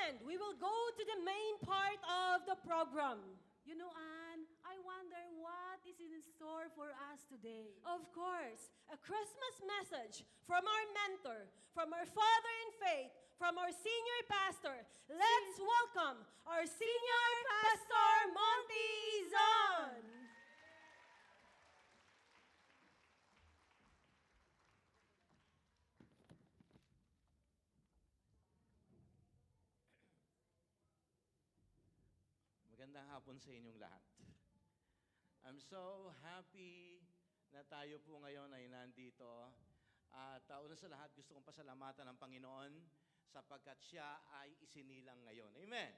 And we will go to the main part of the program. You know, Anne, I wonder what is in store for us today. Of course, a Christmas message from our mentor, from our father in faith, from our senior pastor. Let's welcome our senior pastor, Monty Izon. Magandang hapon sa inyong lahat. I'm so happy na tayo po ngayon ay nandito. At una sa lahat, gusto kong pasalamatan ng Panginoon sapagkat siya ay isinilang ngayon. Amen?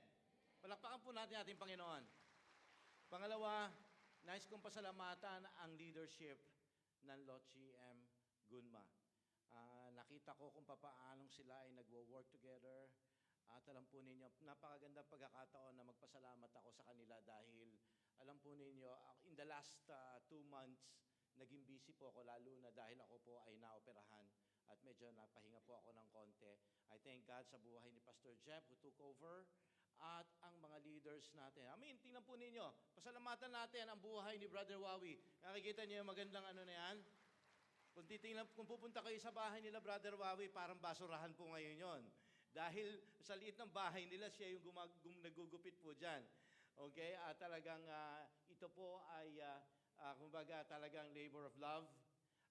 Palakpakan po natin ating Panginoon. Pangalawa, nais kong pasalamatan ang leadership ng Lochi M. Gunma. Nakita ko kung papaanong sila ay nagwo-work together. At alam po ninyo, napakagandang pagkakataon na magpasalamat ako sa kanila dahil alam po ninyo, in the last 2 months, naging busy po ako lalo na dahil ako po ay naoperahan at medyo napahinga po ako ng konti. I thank God sa buhay ni Pastor Jeff who took over at ang mga leaders natin. Tingnan po ninyo, pasalamatan natin ang buhay ni Brother Wawi. Nakikita niyo yung magandang ano na yan? Kung pupunta kayo sa bahay nila, Brother Wawi, parang basurahan po ngayon yon. Dahil sa liit ng bahay nila, siya yung nagugupit po dyan. Okay? Talagang ito po ay, kumbaga, talagang labor of love.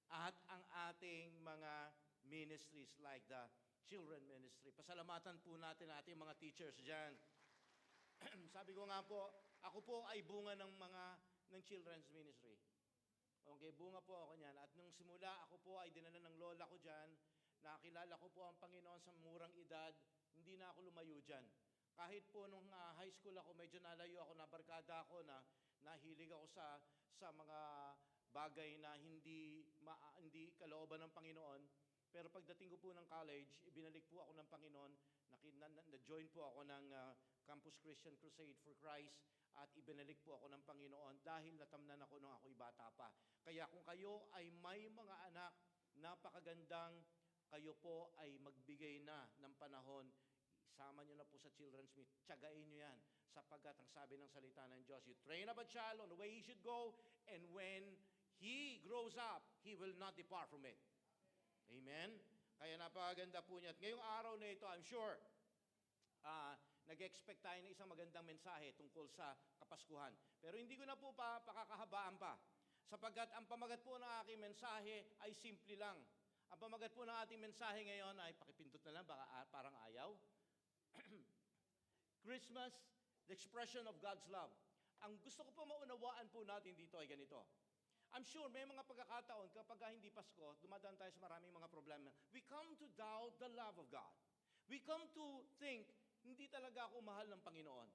At ang ating mga ministries like the children ministry. Pasalamatan po natin ating mga teachers dyan. Sabi ko nga po, ako po ay bunga ng children's ministry. Okay, bunga po ako niyan. At nung simula, ako po ay dinala ng lola ko dyan. Nakilala ko po ang Panginoon sa murang edad, hindi na ako lumayo dyan. Kahit po nung high school ako, medyo nalayo ako, nabarkada ako, nahilig ako sa mga bagay na hindi kalooban ng Panginoon. Pero pagdating ko po ng college, ibinalik po ako ng Panginoon, na-join po ako ng Campus Christian Crusade for Christ, at ibinalik po ako ng Panginoon dahil natamnan ako nung ako'y bata pa. Kaya kung kayo ay may mga anak, napakagandang kayo po ay magbigay na ng panahon, isama nyo na po sa children's meet, tiyagain nyo yan, sapagkat ang sabi ng salita ng Diyos, you train up a child on the way he should go, and when he grows up, he will not depart from it. Amen? Kaya napakaganda po niya. At ngayong araw na ito, I'm sure, nag-expect tayo ng isang magandang mensahe tungkol sa Kapaskuhan. Pero hindi ko na po pakakahabaan pa, sapagkat ang pamagat po ng aking mensahe ay simple lang. Ang pamagat po ng ating mensahe ngayon ay, pakipindot na lang, baka parang ayaw. Christmas, the expression of God's love. Ang gusto ko po maunawaan po natin dito ay ganito. I'm sure may mga pagkakataon kapag hindi Pasko, dumadaan tayo sa maraming mga problema. We come to doubt the love of God. We come to think, hindi talaga ako mahal ng Panginoon.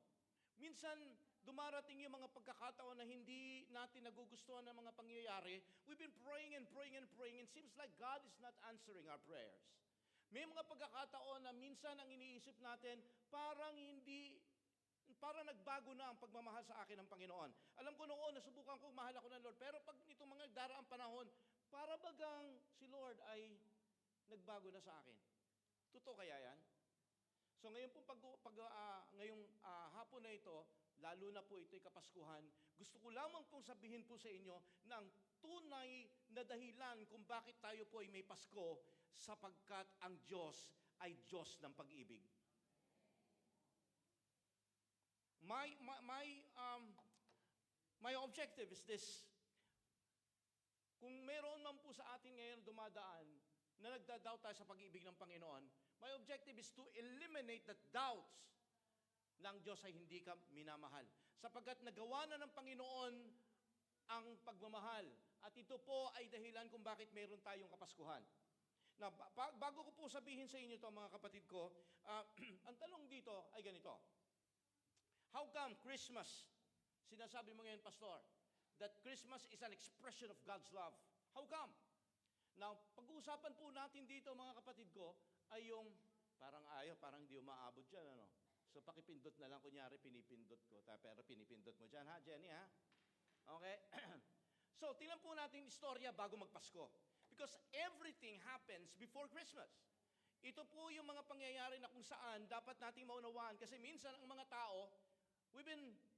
Minsan, dumarating yung mga pagkakataon na hindi natin nagugustuhan ng mga pangyayari. We've been praying and praying and praying, and seems like God is not answering our prayers. May mga pagkakataon na minsan ang iniisip natin, parang nagbago na ang pagmamahal sa akin ng Panginoon. Alam ko noon, nasubukan ko, mahal ako ng Lord, pero pag itong mga daraang panahon, para bagang si Lord ay nagbago na sa akin. Totoo kaya yan? So ngayon ngayong hapon na ito, lalo na po ito'y Kapaskuhan, gusto ko lamang pong sabihin po sa inyo na ang tunay na dahilan kung bakit tayo po ay may Pasko, sapagkat ang Diyos ay Diyos ng pag-ibig. My objective is this. Kung meron man po sa atin ngayon dumadaan na nagdadoubt tayo sa pag-ibig ng Panginoon, my objective is to eliminate the doubts ng Diyos ay hindi ka minamahal. Sapagkat nagawa na ng Panginoon ang pagmamahal. At ito po ay dahilan kung bakit mayroon tayong Kapaskuhan. Na bago ko po sabihin sa inyo ito, mga kapatid ko, ang tanong dito ay ganito. How come Christmas, sinasabi mo ngayon, Pastor, that Christmas is an expression of God's love? How come? Now, pag-uusapan po natin dito, mga kapatid ko, ay yung parang hindi umaabot dyan, ano? So, pakipindot na lang, kunyari, pinipindot ko. Pero pinipindot mo dyan, ha, Jenny, ha? Okay? So, tingnan po natin istorya bago magpasko. Because everything happens before Christmas. Ito po yung mga pangyayari na kung saan dapat nating maunawaan. Kasi minsan ang mga tao,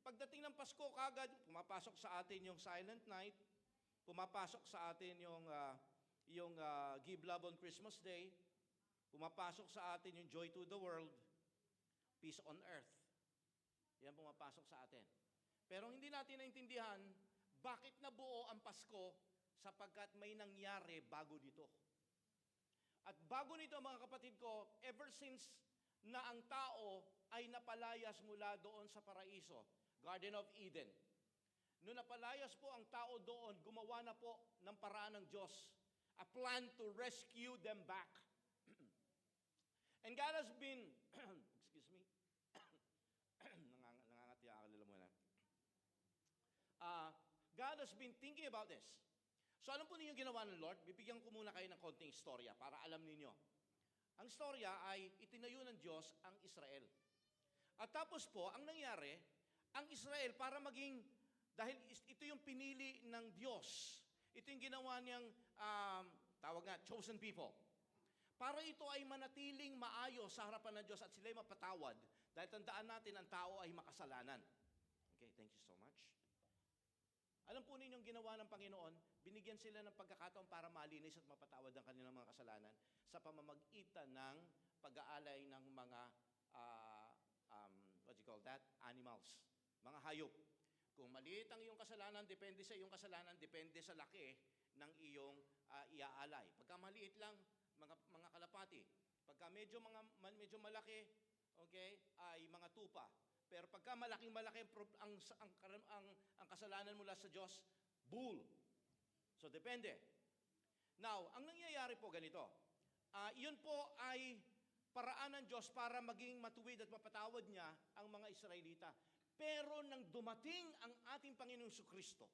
pagdating ng Pasko, kagad pumapasok sa atin yung Silent Night, pumapasok sa atin yung Give Love on Christmas Day, pumapasok sa atin yung Joy to the World, Peace on Earth. Yan pumapasok sa atin. Pero hindi natin naintindihan bakit nabuo ang Pasko sapagkat may nangyari bago dito. At bago nito mga kapatid ko, ever since na ang tao ay napalayas mula doon sa paraiso, Garden of Eden. Noong napalayas po ang tao doon, gumawa na po ng paraan ng Diyos, a plan to rescue them back. And God has been, excuse me, nangangati ako nila muna. God has been thinking about this. So alam po ninyo ginawa ng Lord? Bibigyan ko muna kayo ng konting istorya para alam ninyo. Ang istorya ay itinayo ng Diyos ang Israel. At tapos po, ang nangyari, ang Israel para maging, dahil ito yung pinili ng Diyos, ito yung ginawa niyang, tawag nga, chosen people. Para ito ay manatiling maayos sa harapan ng Diyos at sila'y mapatawad. Dahil tandaan natin, ang tao ay makasalanan. Okay, thank you so much. Alam po ninyong ginawa ng Panginoon, binigyan sila ng pagkakataon para malinis at mapatawad ang kanilang mga kasalanan sa pamamagitan ng pag-aalay ng mga, what you call that? Animals. Mga hayop. Kung maliit ang iyong kasalanan, depende sa iyong kasalanan, depende sa laki ng iyong iaalay. Pagka maliit lang, mga kalapati. Pagka medyo malaki, okay, ay mga tupa. Pero pagka malaking-malaki ang kasalanan mula sa Diyos, bull. So, depende. Now, ang nangyayari po ganito. Iyon po ay paraan ng Diyos para maging matuwid at mapatawad niya ang mga Israelita. Pero nang dumating ang ating Panginoong Jesucristo,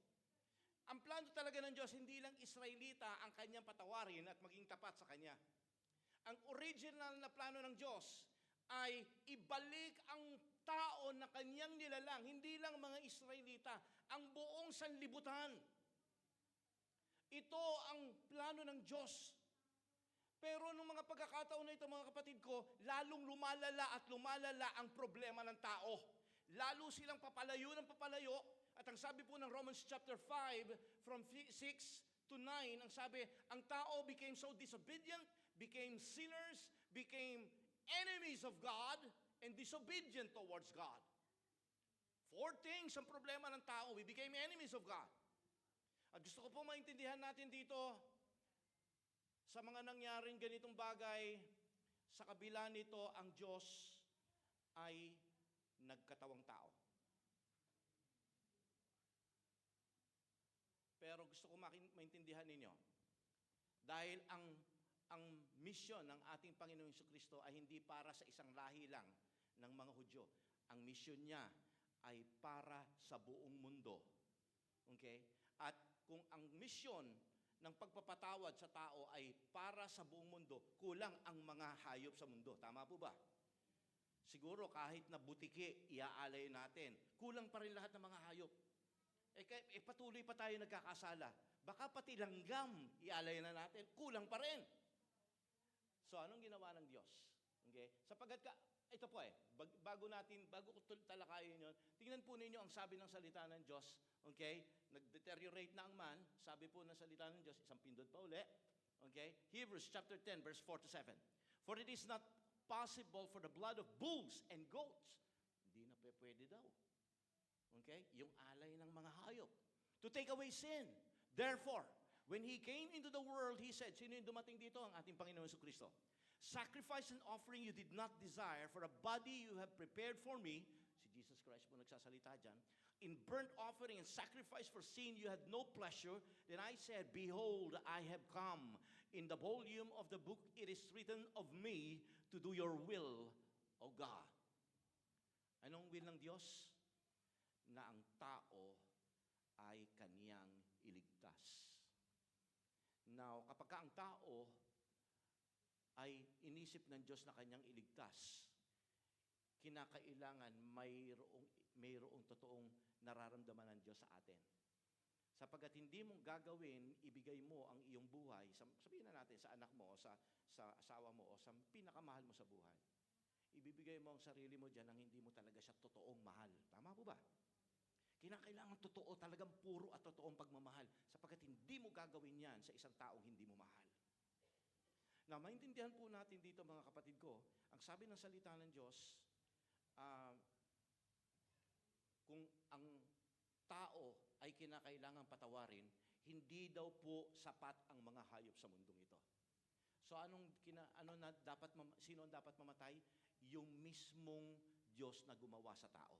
ang plano talaga ng Diyos, hindi lang Israelita ang kanyang patawarin at maging tapat sa kanya. Ang original na plano ng Diyos ay ibalik ang tao na kanyang nilalang, hindi lang mga Israelita, ang buong sanlibutan. Ito ang plano ng Diyos. Pero nung mga pagkakataon na ito, mga kapatid ko, lalong lumalala at lumalala ang problema ng tao. Lalo silang papalayo ng papalayo. At ang sabi po ng Romans chapter 5, from 6 to 9, ang sabi, ang tao became so disobedient, became sinners, became enemies of God, and disobedient towards God. 4 things ang problema ng tao. We became enemies of God. At gusto ko po maintindihan natin dito, sa mga nangyaring ganitong bagay, sa kabila nito, ang Diyos ay nagkatawang tao. Pero gusto ko maintindihan ninyo, dahil ang mission ng ating Panginoong Jesucristo ay hindi para sa isang lahi lang ng mga Hudyo. Ang mission niya ay para sa buong mundo. Okay? At kung ang mission ng pagpapatawad sa tao ay para sa buong mundo, kulang ang mga hayop sa mundo. Tama po ba? Siguro kahit na butiki, iaalay natin. Kulang pa rin lahat ng mga hayop. Patuloy pa tayo nagkakasala. Baka pati langgam, iaalay na natin. Kulang pa rin. So, anong ginawa ng Diyos? Okay? Sapagkat ito po bago ko talakayin yun, tingnan po ninyo ang sabi ng salita ng Diyos. Okay? Nag-deteriorate na ang man. Sabi po ng salita ng Diyos, isang pindot pa uli. Okay? Hebrews chapter 10, verse 4 to 7. For it is not possible for the blood of bulls and goats. Hindi na pwede daw. Okay? Yung alay ng mga hayop. To take away sin. Therefore, when He came into the world, He said, sino yung dumating dito? Ang ating Panginoon Jesucristo. Sacrifice and offering you did not desire, for a body you have prepared for me. Si Jesus Christ po nagsasalita dyan. In burnt offering and sacrifice for sin you had no pleasure. Then I said, behold, I have come. In the volume of the book it is written of me to do your will, O God. Anong will ng Diyos? Na ang tao ay kaniyang iligtas. Now, kapag ang tao ay inisip ng Diyos na kanyang iligtas, kinakailangan mayroong totoong nararamdaman ng Diyos sa atin. Sapagkat hindi mong gagawin, ibigay mo ang iyong buhay, sabihin na natin, sa anak mo, o sa asawa mo, o sa pinakamahal mo sa buhay. Ibibigay mo ang sarili mo dyan nang hindi mo talaga siya totoong mahal. Tama po ba? Kinakailangan totoo, talagang puro at totoong pagmamahal, sapagkat hindi mo gagawin yan sa isang taong hindi mo mahal. Na maintindihan po natin dito, mga kapatid ko, ang sabi ng salita ng Diyos, kung ang tao ay kinakailangang patawarin, hindi daw po sapat ang mga hayop sa mundong ito. So sino ang dapat mamatay? Yung mismong Diyos na gumawa sa tao.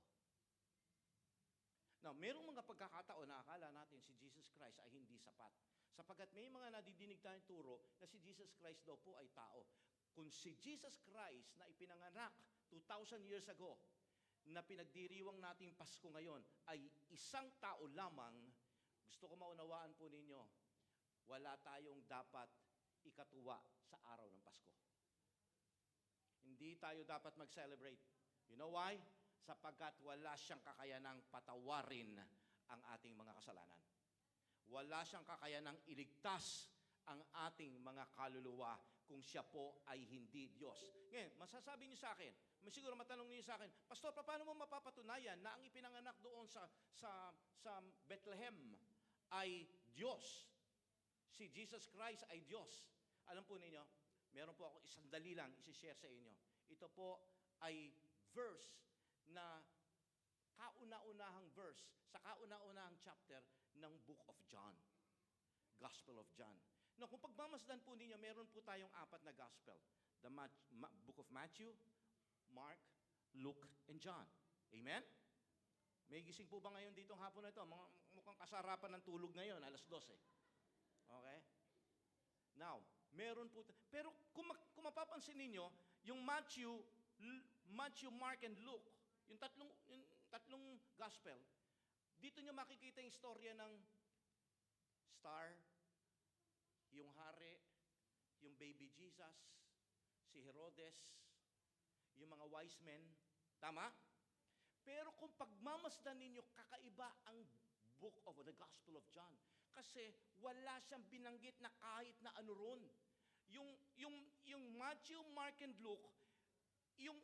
Now, merong mga pagkakataon na akala natin si Jesus Christ ay hindi sapat. Sapagkat may mga nadidinig tayong turo na si Jesus Christ daw po ay tao. Kung si Jesus Christ na ipinanganak 2,000 years ago, na pinagdiriwang nating Pasko ngayon, ay isang tao lamang, gusto ko maunawaan po ninyo, wala tayong dapat ikatuwa sa araw ng Pasko. Hindi tayo dapat mag-celebrate. You know why? Sapagkat wala siyang kakayanang patawarin ang ating mga kasalanan. Wala siyang kakayanang iligtas ang ating mga kaluluwa kung siya po ay hindi Diyos. Ngayon, masasabi niyo sa akin, siguro matanong niyo sa akin, Pastor, paano mo mapapatunayan na ang ipinanganak doon sa Bethlehem ay Diyos? Si Jesus Christ ay Diyos. Alam po ninyo, meron po ako isang dali lang isi-share sa inyo. Ito po ay verse na kauna-unahang verse sa kauna-unahang chapter ng Book of John. Gospel of John. Now, kung pagmamasdan po ninyo, meron po tayong 4 na gospel. The Book of Matthew, Mark, Luke, and John. Amen? May gising po ba ngayon ditong hapon na ito? Mukhang kasarapan ng tulog ngayon, alas 12. Okay? Now, meron po, pero kung mapapansin ninyo, yung Matthew, Mark, and Luke, yung tatlong gospel, dito nyo makikita yung istorya ng star, yung hari, yung baby Jesus, si Herodes, yung mga wise men. Tama? Pero kung pagmamasdan ninyo, kakaiba ang book of the Gospel of John. Kasi wala siyang binanggit na kahit na ano ron. Yung Matthew, Mark, and Luke, yung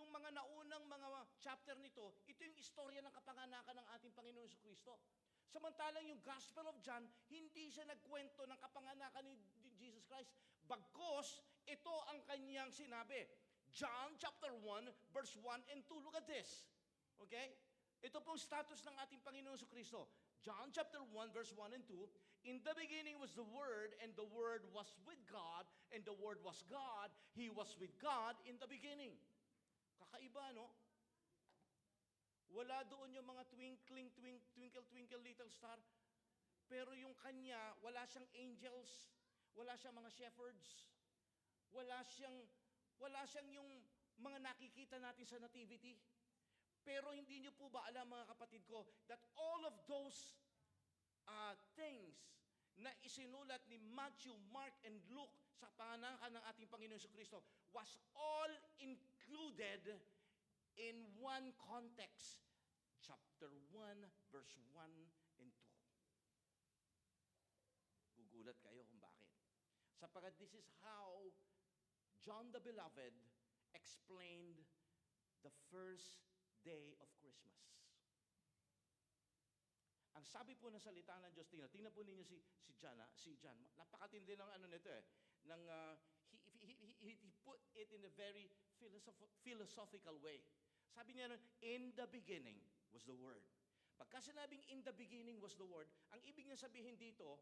mga naunang mga chapter nito, ito yung istorya ng kapanganakan ng ating Panginoon Jesucristo. Samantalang yung Gospel of John, hindi siya nagkwento ng kapanganakan ni Jesus Christ. Bagkus, ito ang kanyang sinabi. John chapter 1, verse 1 and 2. Look at this. Okay? Ito pong status ng ating Panginoon Jesucristo. John chapter 1, verse 1 and 2. In the beginning was the Word, and the Word was with God, and the Word was God. He was with God in the beginning. Kakaiba, no? Wala doon yung mga twinkle, twinkle, little star. Pero yung kanya, wala siyang angels, wala siyang mga shepherds, wala siyang yung mga nakikita natin sa nativity. Pero hindi niyo po ba alam, mga kapatid ko, that all of those things na isinulat ni Matthew, Mark, and Luke sa panganakan ng ating Panginoon Jesucristo was all included in one context. Chapter 1, verse 1 and 2. Gugulat kayo kung bakit. Sapagkat this is how John the Beloved explained the first day of Christmas. Ang sabi po ng salita ng Diyos, tingnan po ninyo si John. Napakatindi ng ano nito eh. He put it in a very philosophical way. Sabi niya, in the beginning was the Word. Pagka sinabing in the beginning was the Word, ang ibig niya sabihin dito,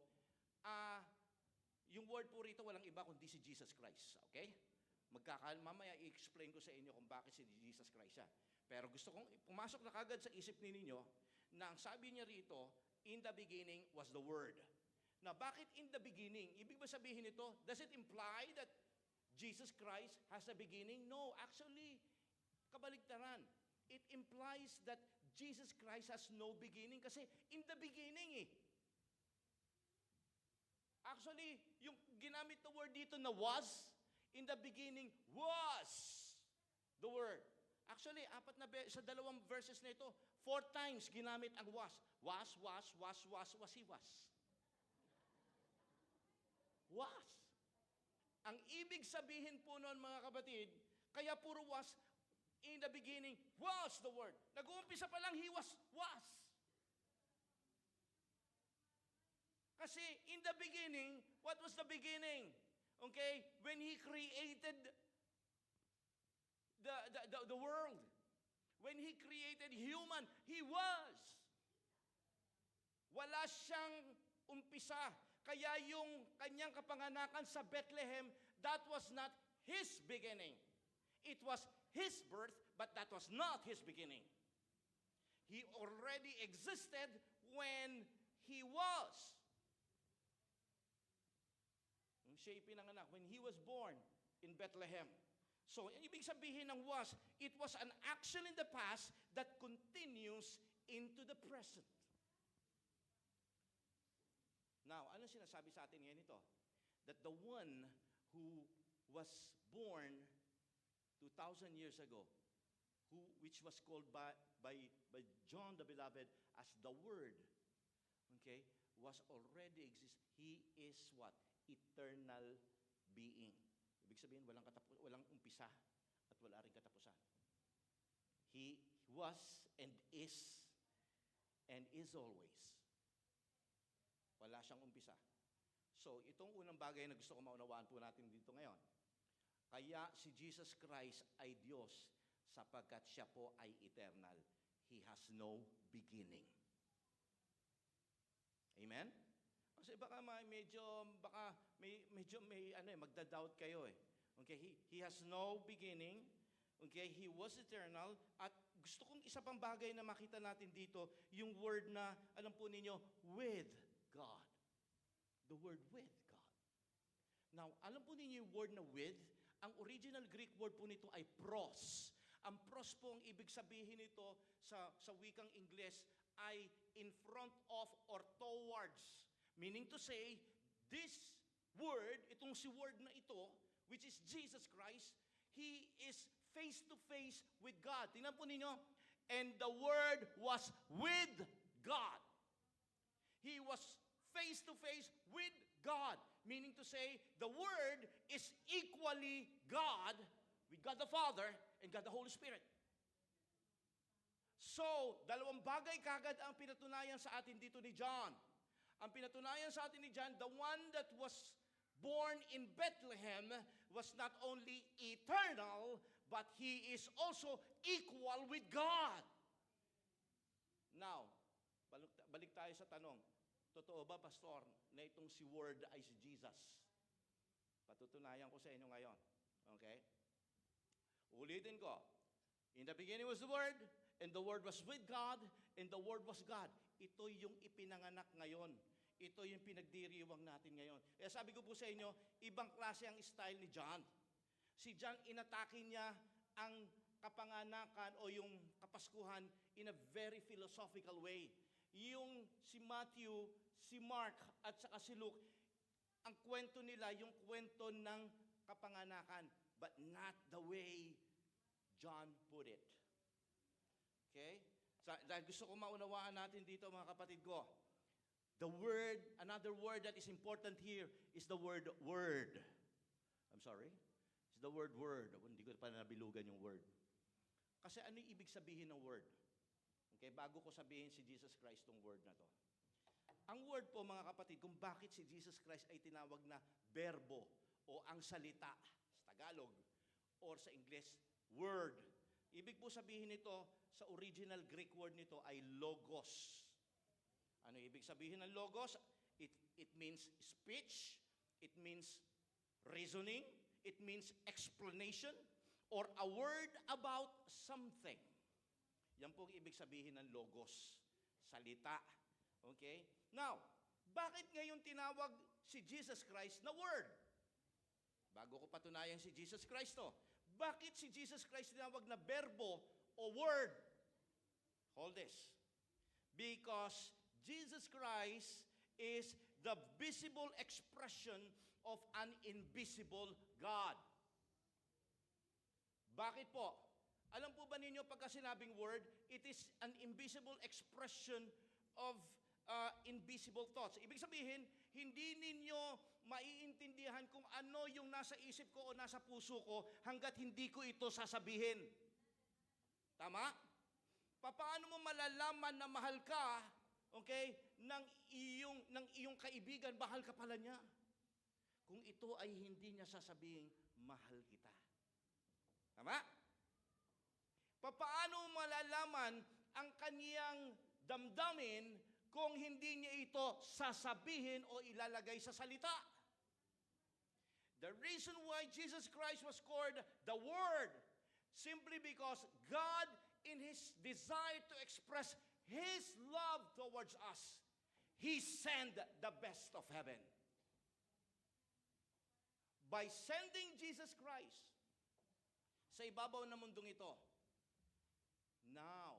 yung word po rito walang iba kundi si Jesus Christ. Okay? Mamaya i-explain ko sa inyo kung bakit si Jesus Christ siya. Pero gusto kong pumasok na kagad sa isip ninyo na ang sabi niya rito, in the beginning was the Word. Na bakit in the beginning? Ibig ba sabihin ito, does it imply that Jesus Christ has a beginning? No, actually, kabaligtaran. It implies that Jesus Christ has no beginning kasi in the beginning eh. Actually, yung ginamit na word dito na was, in the beginning was the Word. Actually, sa dalawang verses na ito, 4 times ginamit ang was. Was, wasiwas. Was. Ang ibig sabihin po noon, mga kapatid, kaya puro was, in the beginning, was the Word. Nag-uumpisa pa lang, He was. Kasi in the beginning, what was the beginning? Okay? When He created the world. When He created human, He was. Wala siyang umpisa. Kaya yung kanyang kapanganakan sa Bethlehem, that was not His beginning. It was His birth, but that was not His beginning. He already existed when He was. Siya ipinanganak when He was born in Bethlehem. So, ang ibig sabihin ng was, it was an action in the past that continues into the present. Now, ano sinasabi sa atin ngayon ito? That the one who was born 2,000 years ago, which was called by John the Beloved as the Word, okay, was already exist. He is what? Eternal being. Ibig sabihin, walang umpisa at wala rin katapusan. He was and is always. Wala siyang umpisa. So, itong unang bagay na gusto ko maunawaan po natin dito ngayon. Kaya si Jesus Christ ay Diyos sapagkat siya po ay eternal. He has no beginning. Amen? Kasi baka magda-doubt kayo eh. Okay, he has no beginning. Okay, He was eternal. At gusto kong isa pang bagay na makita natin dito, yung word na, alam po ninyo, with God. The word with God. Now, alam po ninyo yung word na with? Ang original Greek word po nito ay pros. Ang pros po ang ibig sabihin nito sa wikang Ingles ay in front of or towards. Meaning to say, this word, itong si word na ito, which is Jesus Christ, He is face to face with God. Tingnan po ninyo, and the Word was with God. He was face to face with God. Meaning to say, the Word is equally God, with God the Father and God the Holy Spirit. So, dalawang bagay kagad ang pinatunayan sa atin dito ni John. Ang pinatunayan sa atin ni John, the one that was born in Bethlehem was not only eternal, but He is also equal with God. Now, balik tayo sa tanong. Totoo ba, Pastor, na itong si Word ay si Jesus? Patutunayan ko sa inyo ngayon. Okay? Ulitin ko. In the beginning was the Word, and the Word was with God, and the Word was God. Ito yung ipinanganak ngayon. Ito yung pinagdiriwang natin ngayon. Kaya sabi ko po sa inyo, ibang klase ang style ni John. Si John, inatake niya ang kapanganakan o yung kapaskuhan in a very philosophical way. Yung si Matthew, si Mark, at saka si Luke, ang kwento nila, yung kwento ng kapanganakan, but not the way John put it. Okay? Dahil gusto ko maunawaan natin dito, mga kapatid ko, the word, another word that is important here is the word word. I'm sorry? It's the word word. Hindi ko pa nabilugan yung word. Kasi ano yung ibig sabihin ng word? Okay, bago ko sabihin si Jesus Christ tong word na to. Ang word po, mga kapatid, kung bakit si Jesus Christ ay tinawag na berbo o ang salita sa Tagalog or sa Ingles, word. Ibig po sabihin nito, sa original Greek word nito ay logos. Ano ibig sabihin ng logos? It means speech, it means reasoning, it means explanation, or a word about something. Yan po ang ibig sabihin ng logos. Salita. Okay? Now, bakit ngayon tinawag si Jesus Christ na Word? Bago ko patunayan si Jesus Christ to, bakit si Jesus Christ tinawag na berbo o word? Hold this. Because Jesus Christ is the visible expression of an invisible God. Bakit po? Alam po ba ninyo, pagka sinabing word, it is an invisible expression of invisible thoughts. Ibig sabihin, hindi ninyo maiintindihan kung ano yung nasa isip ko o nasa puso ko hanggat hindi ko ito sasabihin. Tama? Paano mo malalaman na mahal ka, okay, ng iyong kaibigan, mahal ka pala niya? Kung ito ay hindi niya sasabihing, mahal kita. Tama? Paano mo malalaman ang kaniyang damdamin kung hindi niya ito sasabihin o ilalagay sa salita? The reason why Jesus Christ was called the Word, simply because God, in His desire to express His love towards us, He sent the best of heaven. By sending Jesus Christ sa ibabaw ng mundong ito, now,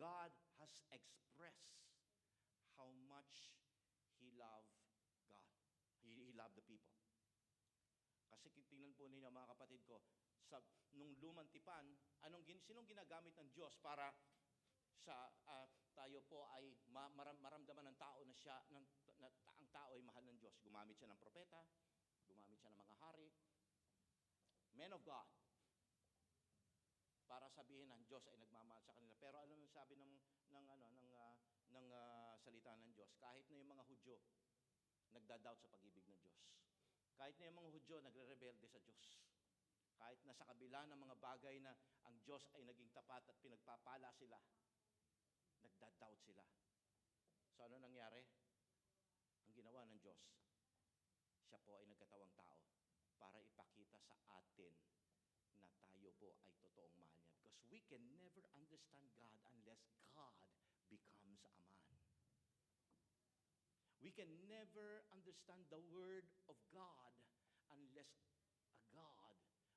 God has expressed how much He loved God. He loved the people. Kasi tingnan po ninyo mga kapatid ko, nung lumang tipan, sinong ginagamit ng Diyos para tayo po ay maramdaman ng tao na ang tao ay mahal ng Diyos. Gumamit siya ng propeta, gumamit siya ng mga hari, men of God, para sabihin ng Diyos ay nagmamahal sa kanila. Pero ano ang sabi ng salita ng Diyos? Kahit na yung mga Hudyo nagda-doubt sa pag-ibig ng Diyos. Kahit na yung mga Hudyo nagre-rebelde sa Diyos. Kahit na sa kabila ng mga bagay na ang Diyos ay naging tapat at pinagpapala sila, nagda-doubt sila. So ano nangyari? Ang ginawa ng Diyos, siya po ay nagkatawang tao para ipakita sa atin na tayo po ay totoong mahal niya. Because we can never understand God unless God becomes a man. We can never understand the Word of God unless a God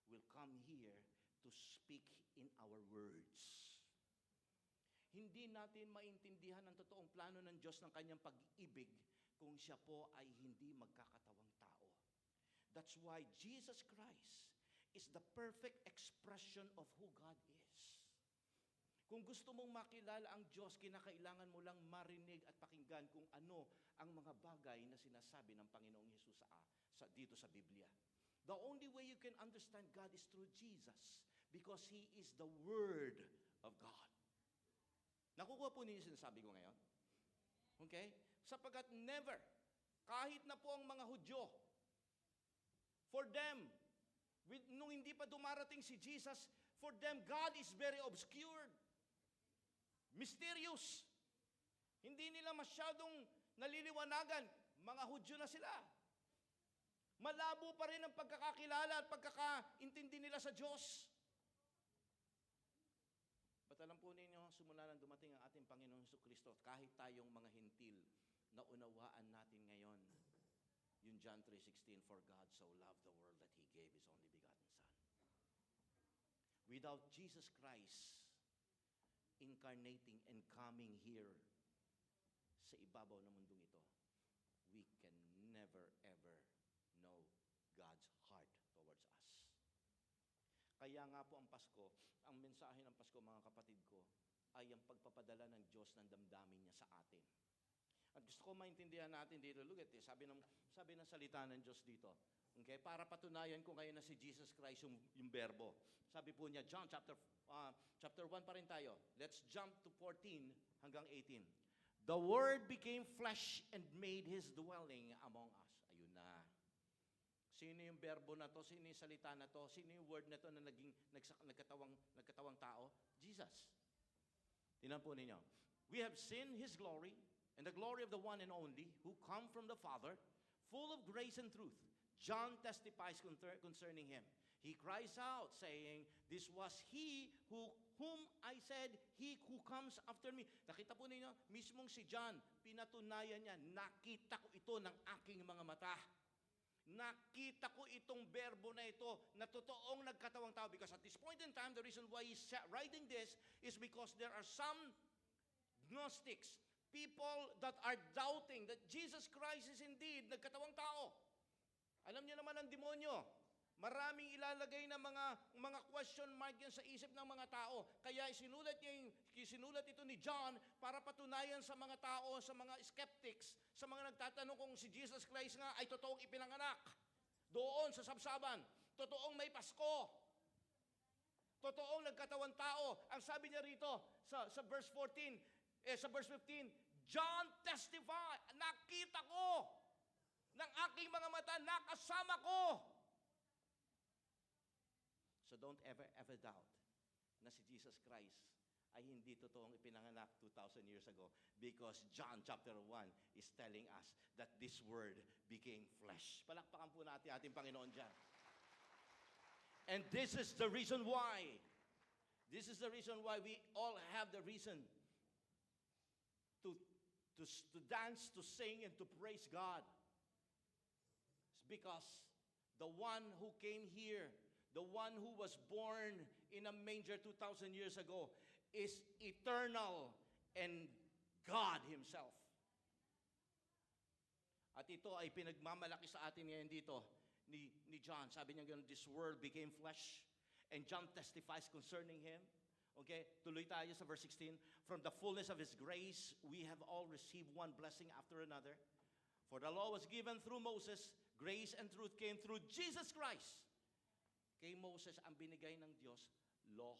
will come here to speak in our words. Hindi natin maintindihan ang totoong plano ng Diyos ng kanyang pag-ibig kung siya po ay hindi magkakatawang tao. That's why Jesus Christ is the perfect expression of who God is. Kung gusto mong makilala ang Diyos, kinakailangan mo lang marinig at pakinggan kung ano ang mga bagay na sinasabi ng Panginoong Hesus dito sa Biblia. The only way you can understand God is through Jesus because He is the Word of God. Nakukuha po ninyo sinasabi ko ngayon? Okay? Sapagkat never, kahit na po ang mga Hudyo, for them, nung hindi pa dumarating si Jesus, for them, God is very obscured. Mysterious. Hindi nila masyadong naliliwanagan. Mga Hudyo na sila. Malabo pa rin ang pagkakakilala at pagkakaintindi nila sa Diyos. Ba't alam po ninyo, simula nang dumating ang ating Panginoong Jesucristo, kahit tayong mga hintil, naunawaan natin ngayon, yung John 3:16, for God so loved the world that He gave His only begotten Son. Without Jesus Christ incarnating and coming here sa ibabaw ng mundong ito, we can never ever know God's heart towards us. Kaya nga po ang Pasko, ang mensahe ng Pasko mga kapatid ko, ay ang pagpapadala ng Diyos ng damdamin niya sa atin. At gusto ko maintindihan natin dito, look at this, sabi ng salita ng Diyos dito, okay, para patunayan ko ngayon na si Jesus Christ yung berbo. Sabi po niya, John chapter 1 pa rin tayo. Let's jump to 14 hanggang 18. The Word became flesh and made His dwelling among us. Ayun na. Sino yung berbo na to? Sino yung salita na to? Sino yung word na to na nagkatawang tao? Jesus. Tingnan po ninyo. We have seen His glory and the glory of the one and only who come from the Father, full of grace and truth. John testifies concerning Him. He cries out saying, this was He whom I said, He who comes after me. Nakita po ninyo, mismong si John, pinatunayan niya, nakita ko ito ng aking mga mata. Nakita ko itong berbo na ito na totoong nagkatawang tao. Because at this point in time, the reason why he's writing this is because there are some Gnostics, people that are doubting that Jesus Christ is indeed nagkatawang tao. Alam niyo naman ang demonyo, Maraming ilalagay na mga question mark yan sa isip ng mga tao. Kaya sinulat ito ni John para patunayan sa mga tao, sa mga skeptics, sa mga nagtatanong kung si Jesus Christ nga ay totoong ipinanganak. Doon sa sabsaban, totoong may Pasko. Totoong nagkatawan tao. Ang sabi niya rito sa verse 14, sa verse 15, John testify, nakita ko ng aking mga mata, nakasama ko. So don't ever doubt na si Jesus Christ ay hindi totoong ipinanganak 2,000 years ago, because John chapter 1 is telling us that this word became flesh. Palakpakan po natin ating Panginoon dyan. And this is the reason why. This is the reason why we all have the reason to dance, to sing, and to praise God. It's because the one who came here, the one who was born in a manger 2,000 years ago, is eternal and God Himself. At ito ay pinagmamalaki sa atin ngayon dito ni John. Sabi niya gano'n, this word became flesh. And John testifies concerning Him. Okay, tuloy tayo sa verse 16. From the fullness of His grace, we have all received one blessing after another. For the law was given through Moses, grace and truth came through Jesus Christ. Kay Moses ang binigay ng Diyos, law.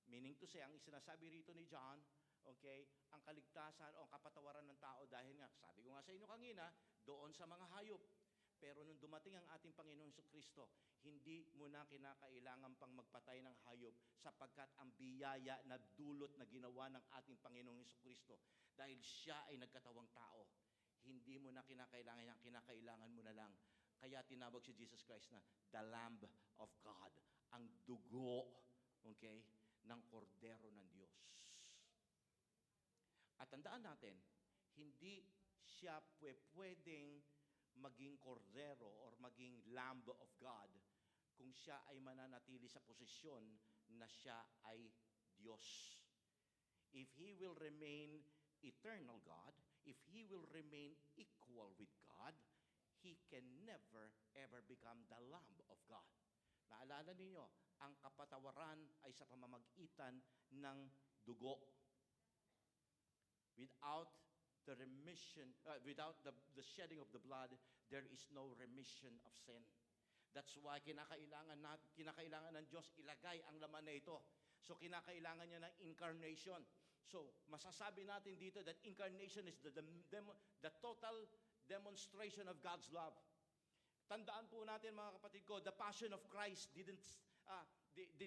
Meaning to say, ang sinasabi rito ni John, okay, ang kaligtasan o ang kapatawaran ng tao dahil nga, sabi ko nga sa inyo kanina, doon sa mga hayop. Pero nung dumating ang ating Panginoong Kristo, hindi mo na kinakailangan pang magpatay ng hayop sapagkat ang biyaya na dulot na ginawa ng ating Panginoong Kristo, dahil siya ay nagkatawang tao, hindi mo na kinakailangan mo na lang. Kaya tinawag si Jesus Christ na the Lamb of God, ang dugo, okay, ng kordero ng Diyos. At tandaan natin, hindi siya pwedeng maging kordero or maging Lamb of God kung siya ay mananatili sa posisyon na siya ay Diyos. If He will remain eternal God, if He will remain equal with God, He can never ever become the Lamb of God. Naalala ninyo, ang kapatawaran ay sa pamamagitan ng dugo. Without the remission, without the shedding of the blood, there is no remission of sin. That's why kinakailangan ng Diyos ilagay ang laman na ito. So kinakailangan niya ng incarnation. So masasabi natin dito that incarnation is the total demonstration of God's love. Tandaan po natin mga kapatid ko, the passion of Christ did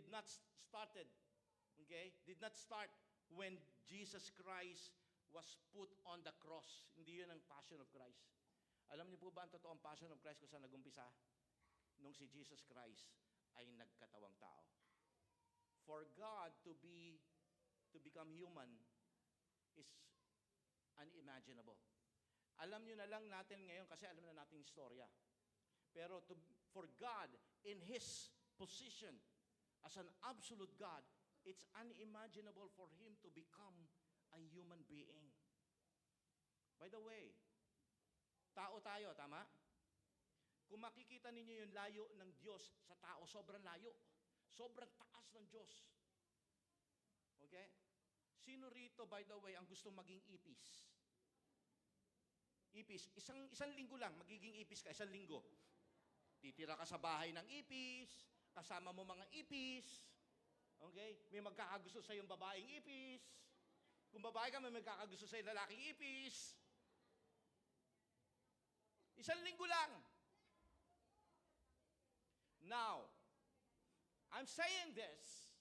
not start when Jesus Christ was put on the cross. Hindi yun ang passion of Christ. Alam niyo po ba ang totoong passion of Christ kung saan nagumpisa? Nung si Jesus Christ ay nagkatawang tao. For God to become human is unimaginable. Alam niyo na lang natin ngayon kasi alam na natin yung istorya. Pero for God, in His position as an absolute God, it's unimaginable for Him to become a human being. By the way, tao tayo, tama? Kung makikita ninyo yung layo ng Diyos sa tao, sobrang layo. Sobrang taas ng Diyos. Okay? Sino rito, by the way, ang gustong maging ipis? Ipis, isang linggo lang, magiging ipis ka, isang linggo. Titira ka sa bahay ng ipis, kasama mo mga ipis, okay? May magkakagusto sa yung babaeng ipis. Kung babae ka, may magkakagusto sa yung lalaking ipis. Isang linggo lang. Now, I'm saying this,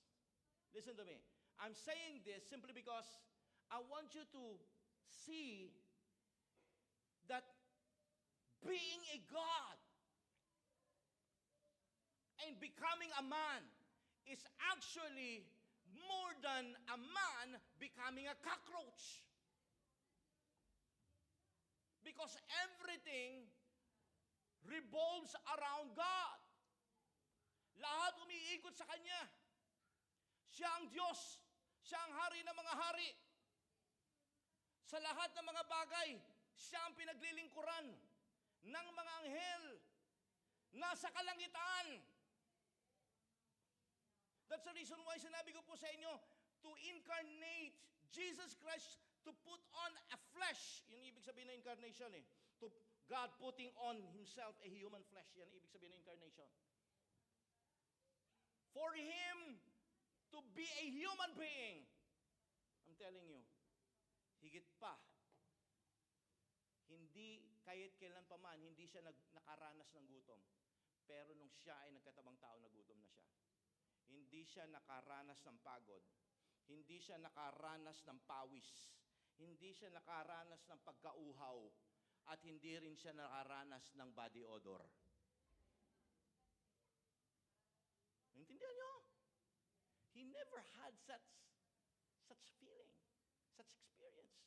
listen to me, I'm saying this simply because I want you to see that being a God and becoming a man is actually more than a man becoming a cockroach. Because everything revolves around God. Lahat umiikot sa Kanya. Siya ang Diyos. Siya ang hari ng mga hari. Sa lahat ng mga bagay, siya ang pinaglilingkuran ng mga anghel. Nasa kalangitan. That's the reason why sinabi ko po sa inyo, to incarnate Jesus Christ, to put on a flesh. Yun ibig sabihin ng incarnation eh. To God putting on Himself a human flesh. Yan ibig sabihin ng incarnation. For Him to be a human being. I'm telling you, higit pa, hindi, kahit kailan pa man, hindi siya nakaranas ng gutom. Pero nung siya ay nagkatabang tao, nagutom na siya. Hindi siya nakaranas ng pagod. Hindi siya nakaranas ng pawis. Hindi siya nakaranas ng pagkauhaw. At hindi rin siya nakaranas ng body odor. Naintindihan niyo? He never had such feeling, such experience.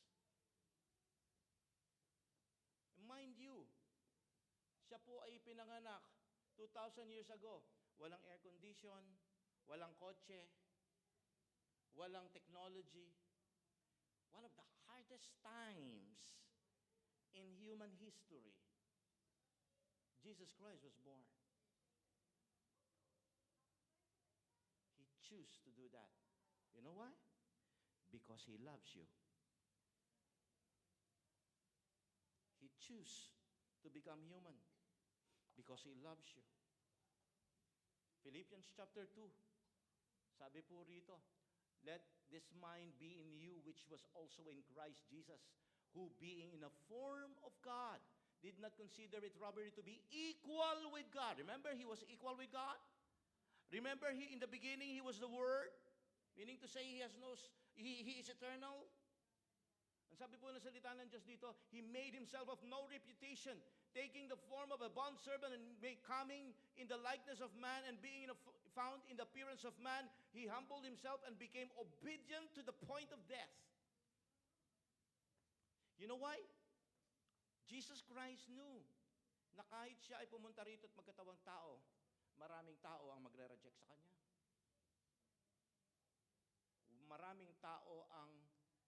Mind you, siya po ay pinanganak 2,000 years ago. Walang air condition, walang kotse, walang technology. One of the hardest times in human history, Jesus Christ was born. He chose to do that. You know why? Because He loves you. He chose to become human because He loves you. Philippians chapter 2, sabi po rito, let this mind be in you which was also in Christ Jesus, who being in a form of God, did not consider it robbery to be equal with God. Remember, He was equal with God? Remember, in the beginning, He was the Word, meaning to say He is eternal. Ang sabi po ng salita ng Diyos dito, He made Himself of no reputation, taking the form of a bondservant and coming in the likeness of man, and being found in the appearance of man, He humbled Himself and became obedient to the point of death. You know why? Jesus Christ knew na kahit siya ay pumunta rito at magkatawang tao, maraming tao ang magre-reject sa Kanya. Maraming tao ang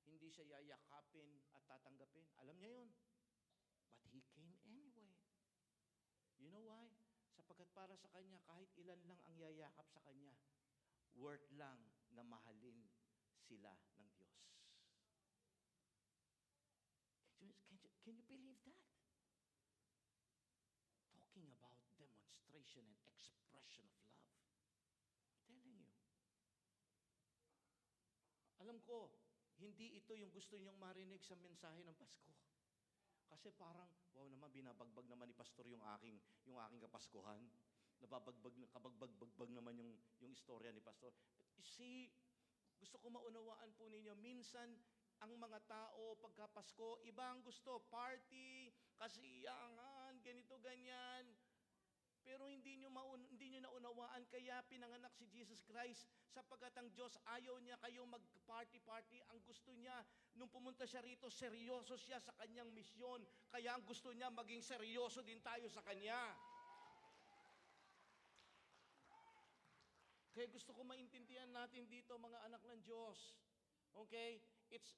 hindi siya yayakapin at tatanggapin. Alam niya yun. But He came anyway. You know why? Sapagkat para sa Kanya, kahit ilan lang ang yayakap sa Kanya, worth lang na mahalin sila ng Diyos. Can you believe that? Talking about demonstration and expression of love. I'm telling you. Alam ko, hindi ito yung gusto niyong marinig sa mensahe ng Pasko. Kasi parang, wow naman, binabagbag naman ni Pastor yung aking kapaskuhan. Kabagbag naman yung istorya ni Pastor. But you see, gusto ko maunawaan po ninyo, minsan, ang mga tao pagka Pasko, iba ang gusto, party, kasiyahan, ganito, ganyan. Pero hindi nyo naunawaan, kaya pinanganak si Jesus Christ sapagkat ang Diyos ayaw niya kayong mag-party-party. Ang gusto niya, nung pumunta siya rito, seryoso siya sa kanyang misyon. Kaya ang gusto niya, maging seryoso din tayo sa Kanya. Kaya gusto ko maintindihan natin dito, mga anak ng Diyos. Okay?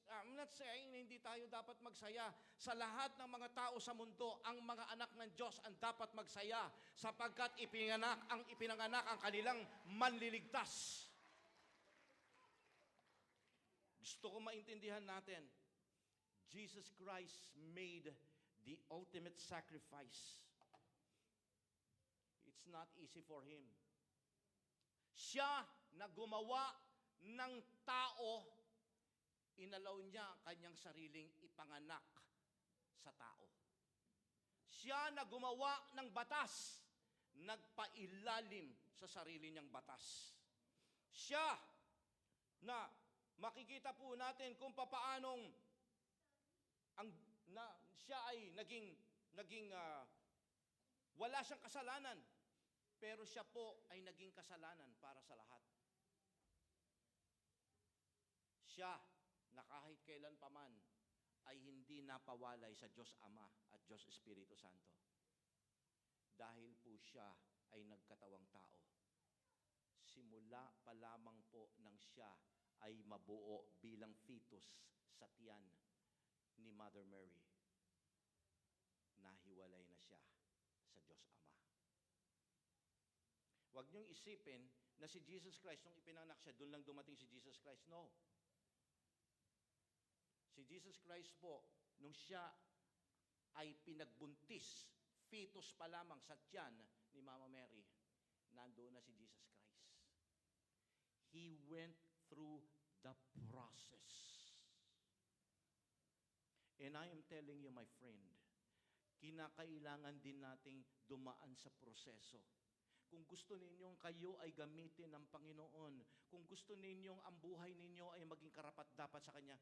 I'm not saying na hindi tayo dapat magsaya. Sa lahat ng mga tao sa mundo, ang mga anak ng Diyos ang dapat magsaya sapagkat ipinanganak ang kanilang manliligtas. Gusto ko maintindihan natin, Jesus Christ made the ultimate sacrifice. It's not easy for Him. Siya na gumawa ng tao, inalaw niya ang kanyang sariling ipanganak sa tao. Siya na gumawa ng batas, nagpailalim sa sarili niyang batas. Siya na makikita po natin kung papaanong siya ay naging wala siyang kasalanan, pero siya po ay naging kasalanan para sa lahat. Siya na kahit kailan pa man ay hindi napawalay sa Diyos Ama at Diyos Espiritu Santo. Dahil po siya ay nagkatawang tao. Simula pa lamang po nang siya ay mabuo bilang fetus sa tiyan ni Mother Mary, nahiwalay na siya sa Diyos Ama. Huwag niyong isipin na si Jesus Christ, nung ipinanganak siya, doon lang dumating si Jesus Christ. No. Si Jesus Christ po, nung siya ay pinagbuntis, fetus pa lamang sa tiyan ni Mama Mary, nandoon na si Jesus Christ. He went through the process. And I am telling you, my friend, kinakailangan din nating dumaan sa proseso. Kung gusto ninyong kayo ay gamitin ng Panginoon, kung gusto ninyong ang buhay ninyo ay maging karapat-dapat sa Kanya,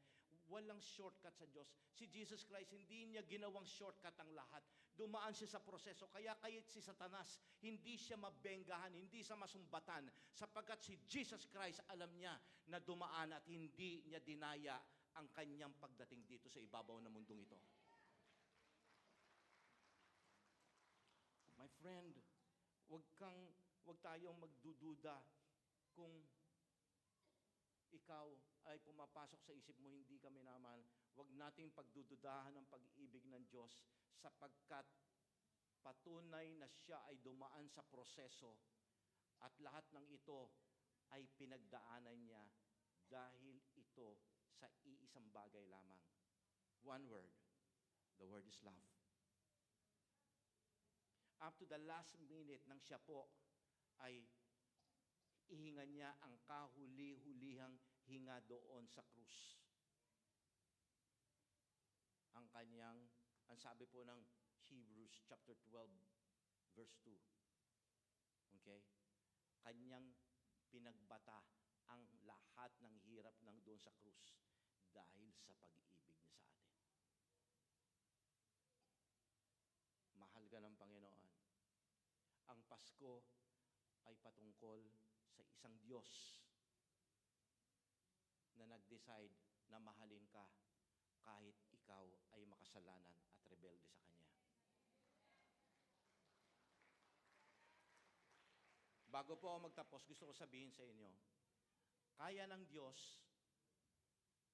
walang shortcut sa Diyos. Si Jesus Christ, hindi niya ginawang shortcut ang lahat. Dumaan siya sa proseso. Kaya kahit si Satanas, hindi siya mabenggahan, hindi siya masumbatan, sapagkat si Jesus Christ, alam niya na dumaan at hindi niya dinaya ang kanyang pagdating dito sa ibabaw ng mundong ito. My friend, wag tayong magdududa kung ikaw ay pumapasok sa isip mo, hindi ka minamahal. Wag nating pagdududahan ang pag-ibig ng Diyos sapagkat patunay na siya ay dumaan sa proseso at lahat ng ito ay pinagdaanan niya dahil ito sa iisang bagay lamang. One word. The word is love. Up to the last minute nang siya po ay ihinga niya ang kahuli-hulihang hinga doon sa krus. Ang sabi po ng Hebrews chapter 12 verse 2. Okay? Kanyang pinagbata ang lahat ng hirap ng doon sa krus dahil sa pag-ibig niya sa atin. Mahal ka ng Panginoon. Ang Pasko ay patungkol sa isang Diyos na nag-decide na mahalin ka kahit ikaw ay makasalanan at rebelde sa Kanya. Bago po ako magtapos, gusto ko sabihin sa inyo, kaya ng Diyos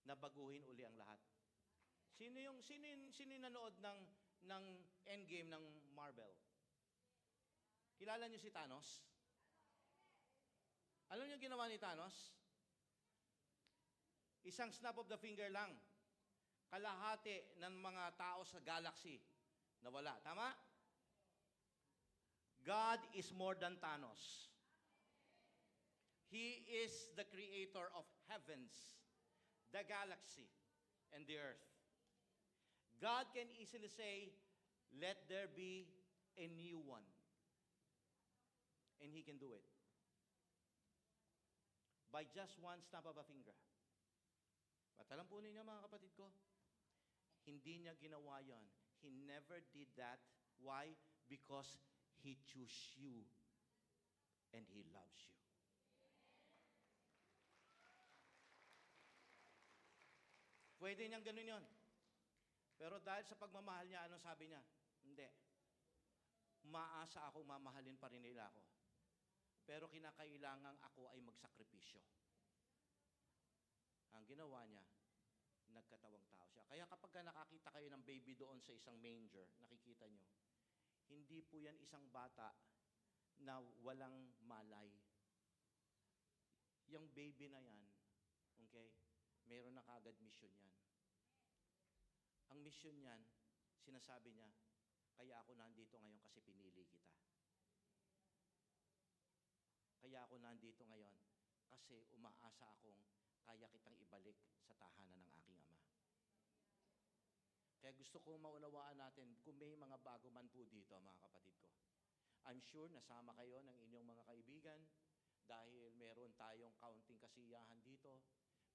na baguhin uli ang lahat. Sino yung nanood ng Endgame ng Marvel? Kilala niyo si Thanos? Alam niyo ginawa ni Thanos? Isang snap of the finger lang. Kalahati ng mga tao sa galaxy nawala. Tama? God is more than Thanos. He is the creator of heavens, the galaxy, and the earth. God can easily say, let there be a new one. And He can do it. By just one snap of a finger. But alam po ninyo mga kapatid ko, hindi niya ginawa yon. He never did that. Why? Because He chose you and He loves you. Pwede niyang ganun yon. Pero dahil sa pagmamahal niya, anong sabi niya? Hindi. Umaasa ako, mamahalin pa rin nila ako. Pero kinakailangan ako ay magsakripisyo. Ang ginawa niya, nagkatawang tao siya. Kaya kapag nakakita kayo ng baby doon sa isang manger, nakikita nyo, hindi po yan isang bata na walang malay. Yung baby na yan, okay, meron na kaagad mission yan. Ang mission niyan, sinasabi niya, kaya ako nandito ngayon kasi pinili kita. Kaya ako nandito ngayon kasi umaasa akong kaya kitang ibalik sa tahanan ng aking Ama. Kaya gusto kong maunawaan natin kung may mga bago man po dito, mga kapatid ko. I'm sure nasama kayo ng inyong mga kaibigan dahil meron tayong kaunting kasiyahan dito.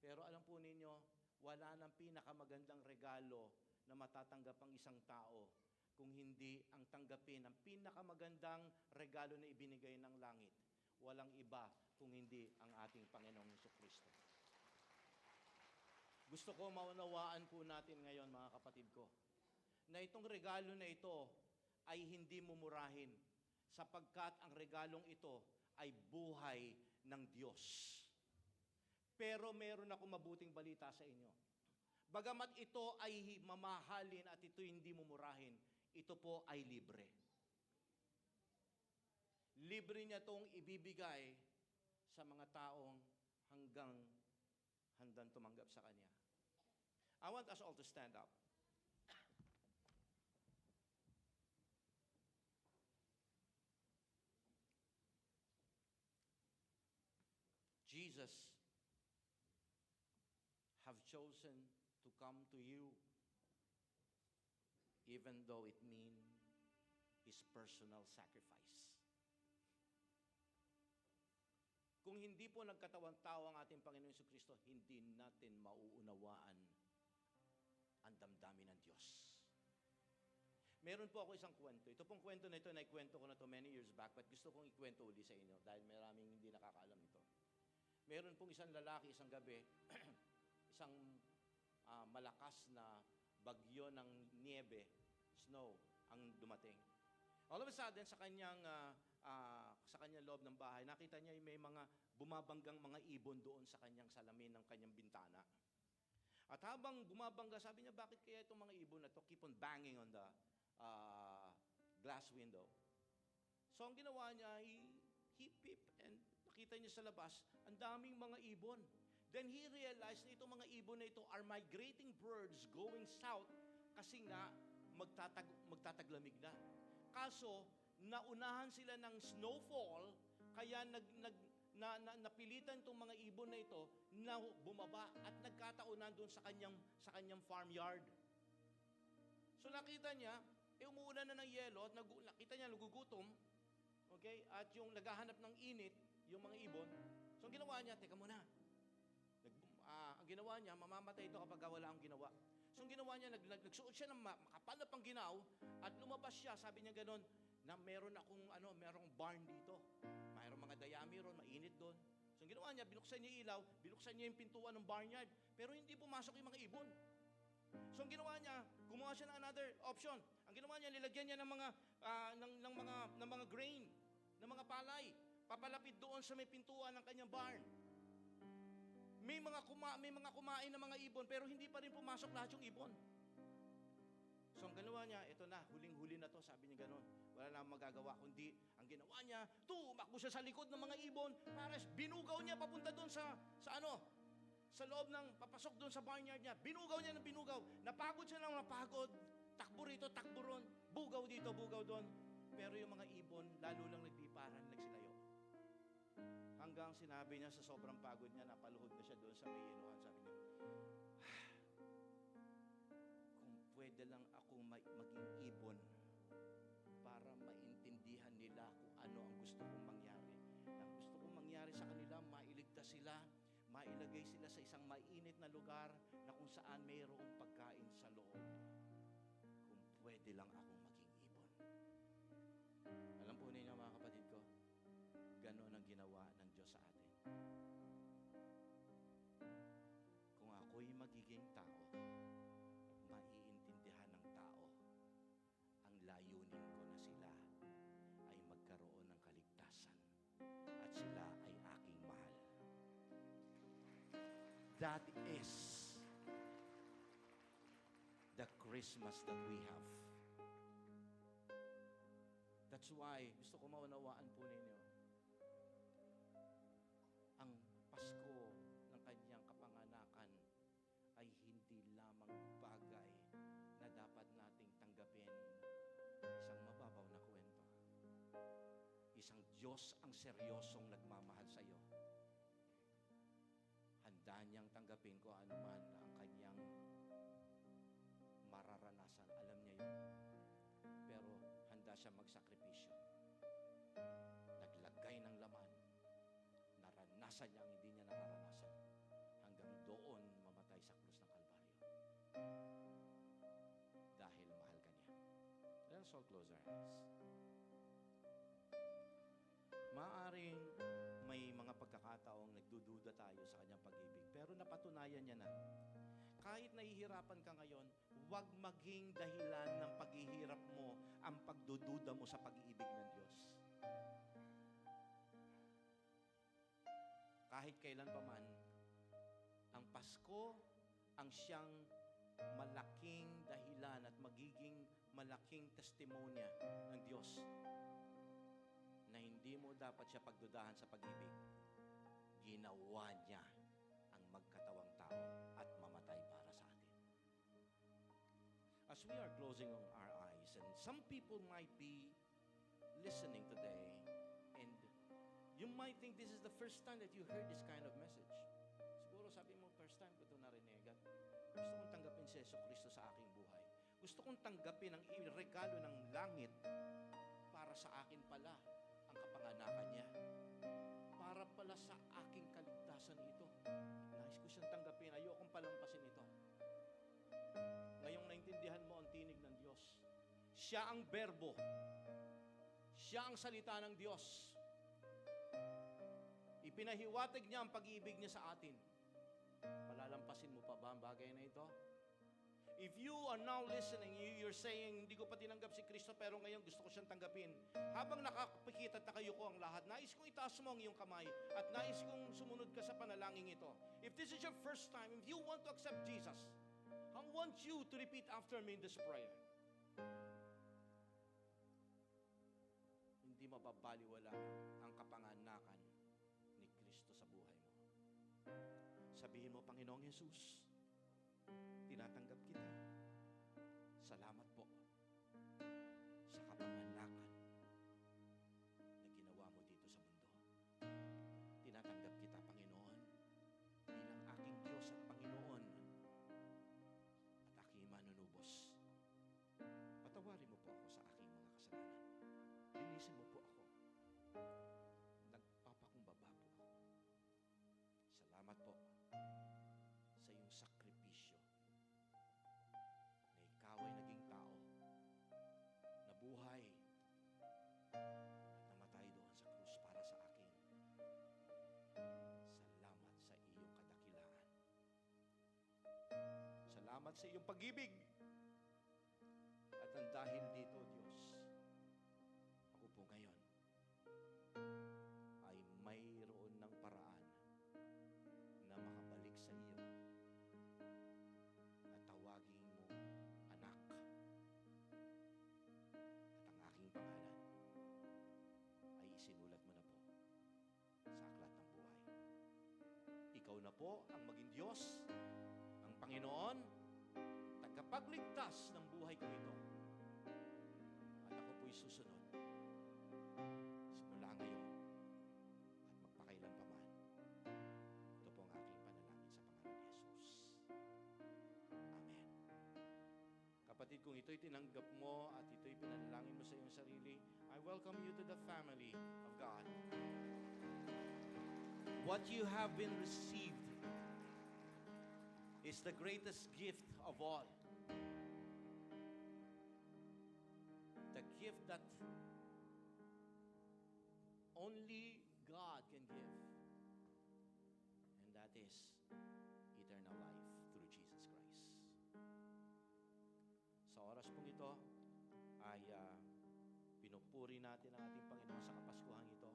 Pero alam po ninyo, wala nang pinakamagandang regalo na matatanggap ang isang tao kung hindi ang tanggapin ang pinakamagandang regalo na ibinigay ng langit. Walang iba kung hindi ang ating Panginoong Jesucristo. Gusto ko maunawaan po natin ngayon, mga kapatid ko, na itong regalo na ito ay hindi mumurahin sapagkat ang regalong ito ay buhay ng Diyos. Pero meron akong mabuting balita sa inyo. Bagamat ito ay mamahalin at ito hindi mumurahin, ito po ay libre. libre niya itong ibibigay sa mga taong handang tumanggap sa Kanya. I want us all to stand up. Jesus have chosen to come to you even though it means His personal sacrifice. Kung hindi po nagkatawang-tao ang ating Panginoon Jesucristo, hindi natin mauunawaan ang damdamin ng Diyos. Meron po ako isang kwento. Ito pong kwento na ito, naikwento ko na ito many years back, but gusto kong ikwento uli sa inyo dahil maraming hindi nakakaalam ito. Meron pong isang lalaki, isang gabi, isang malakas na bagyo ng niebe, snow, ang dumating. All of a sudden, sa kanyang loob ng bahay, nakita niya may mga bumabanggang mga ibon doon sa kanyang salamin ng kanyang bintana. At habang bumabangga, sabi niya, bakit kaya itong mga ibon na to keep on banging on the glass window? So ang ginawa niya, he peeped and nakita niya sa labas, ang daming mga ibon. Then he realized na itong mga ibon na ito are migrating birds going south kasi nga magtataglamig na. Kaso, naunahan sila ng snowfall, kaya napilitan itong mga ibon na ito na bumaba at nagkataunan doon sa kanyang farmyard. So nakita niya, umuulan na ng yelo at nakita niya nagugutom, okay? At yung naghahanap ng init, yung mga ibon. So ang ginawa niya, teka muna. Ang ginawa niya, mamamatay ito kapag wala ang ginawa. So ang ginawa niya, nagsuot siya ng makapal na pangginaw at lumabas siya, sabi niya ganon, na merong barn dito. Mayroong mga dayami ron, mainit doon. So ang ginawa niya, binuksan niya ilaw, binuksan niya yung pintuan ng barnyard, pero hindi pumasok yung mga ibon. So ang ginawa niya, gumawa siya ng another option. Ang ginawa niya, nilagyan niya ng mga grain, ng mga palay, papalapit doon sa may pintuan ng kanyang barn. May mga kumain na mga ibon, pero hindi pa rin pumasok lahat yung ibon. So ang ginawa niya, ito na, huling-huli na to, sabi niya gano'n. Wala na magagawa, kundi ang ginawa niya, tumakbo siya sa likod ng mga ibon, para binugaw niya papunta doon sa loob ng, papasok doon sa barnyard niya. Binugaw niya ng binugaw. Napagod siya ng napagod. Takbo rito, takbo ron. Bugaw dito, bugaw doon. Pero yung mga ibon, lalo lang nagbiparan, nagsilayo. Hanggang sinabi niya sa sobrang pagod niya, napaluhod na siya doon sa may inuhan. Sabi niya, kung pwede lang akong maging ibon para maintindihan nila kung ano ang gusto kong mangyari. Ang gusto kong mangyari sa kanila, mailigtas sila, mailagay sila sa isang mainit na lugar na kung saan mayroong pagkain sa loob. Kung pwede lang akong maging ibon. Alam po ninyo mga kapatid ko, ganon ang ginawa ng Diyos sa atin. Kung ako'y magiging tao, maiintindihan ng tao ang layunin ko na sila ay magkaroon ng kaligtasan at sila ay aking mahal. That is the Christmas that we have. That's why gusto ko maunawaan po ninyo ang Pasko ng kanyang kapanganakan ay hindi lamang bagay na dapat nating tanggapin isang mababaw na kwento. Isang Diyos ang seryosong nagmamahal sa iyo. Handa niyang tanggapin ko anuman ang kanyang mararanasan. Alam niya yun. Pero handa siya magsakripisyo. Naglagay ng laman. Naranasan niya ang hindi niya nararanasan. Hanggang doon mamatay sa krus ng Kalbaryo. Dahil mahal ka niya. Let us all close our eyes. Maaring may mga pagkakataong nagdududa tayo sa kanyang pag-ibig. Pero napatunayan niya na. Kahit nahihirapan ka ngayon, huwag maging dahilan ng paghihirap mo ang pagdududa mo sa pag-ibig ng Diyos. Kahit kailan pa man, ang Pasko ang siyang malaking dahilan at magiging malaking testimonya ng Diyos na na hindi mo dapat siya pagdudahan sa pag-ibig, ginawa niya ang magkatawang tao at mamatay para sa atin. As we are closing our eyes, and some people might be listening today, and you might think this is the first time that you heard this kind of message. Siguro sabi mo, first time ko ito narinig. Gusto kong tanggapin si Yesu Cristo sa aking buhay. Gusto kong tanggapin ang regalo ng langit para sa akin pala ang kapanganakan niya. Para pala sa aking kaligtasan ito. Nais ko siyang tanggapin. Ayokong palampasin ito. Ngayong naintindihan mo ang tinig ng Diyos. Siya ang berbo. Siya ang salita ng Diyos. Ipinahiwatig niya ang pag-ibig niya sa atin. Palalampasin mo pa ba ang bagay na ito? If you are now listening, you're saying, hindi ko pa tinanggap si Kristo, pero ngayon gusto ko siyang tanggapin. Habang nakapikit at nakayuko ang lahat, nais kong itaas mo ang iyong kamay at nais kong sumunod ka sa panalangin ito. If this is your first time, if you want to accept Jesus, I want you to repeat after me in this prayer. Hindi mababaliwala ang kapanganakan ni Kristo sa buhay mo. Sabihin mo, Panginoong Jesus, tinatanggap kita. Salamat po sa kapanganakan na ginawa mo dito sa mundo. Tinatanggap kita, Panginoon, bilang aking Diyos at Panginoon at aking manunubos. Patawarin mo po ako sa aking mga kasalanan. Linisin mo po ako. Nagpapakumbaba po ako. Salamat po sa iyong sakripisyo na ikaw ay naging tao, nabuhay at namatay doon sa krus para sa akin. Salamat sa iyong kadakilaan. Salamat sa iyong pag-ibig. At ang dahil dito, Diyos, ako po ngayon ay mayroon ng paraan na makabalik sa iyo at tawagin mo anak. At ang aking pangalan ay isinulat mo na po sa aklat ng buhay. Ikaw na po ang maging Diyos, ang Panginoon, tagapagligtas ng buhay ko ito. At ako po'y susunod simula ngayon at magpakailanpaman. Ito po ang aking panalangin sa pangalan ni Jesus. Amen. Kapatid, kung ito'y tinanggap mo at ito'y pinanalangin mo sa iyong sarili, I welcome you to the family of God. What you have been received is the greatest gift of all. The gift that only God can give. And that is eternal life through Jesus Christ. Sa oras pong ito ay pinupuri natin ang ating Panginoon sa Kapaskuhan ito.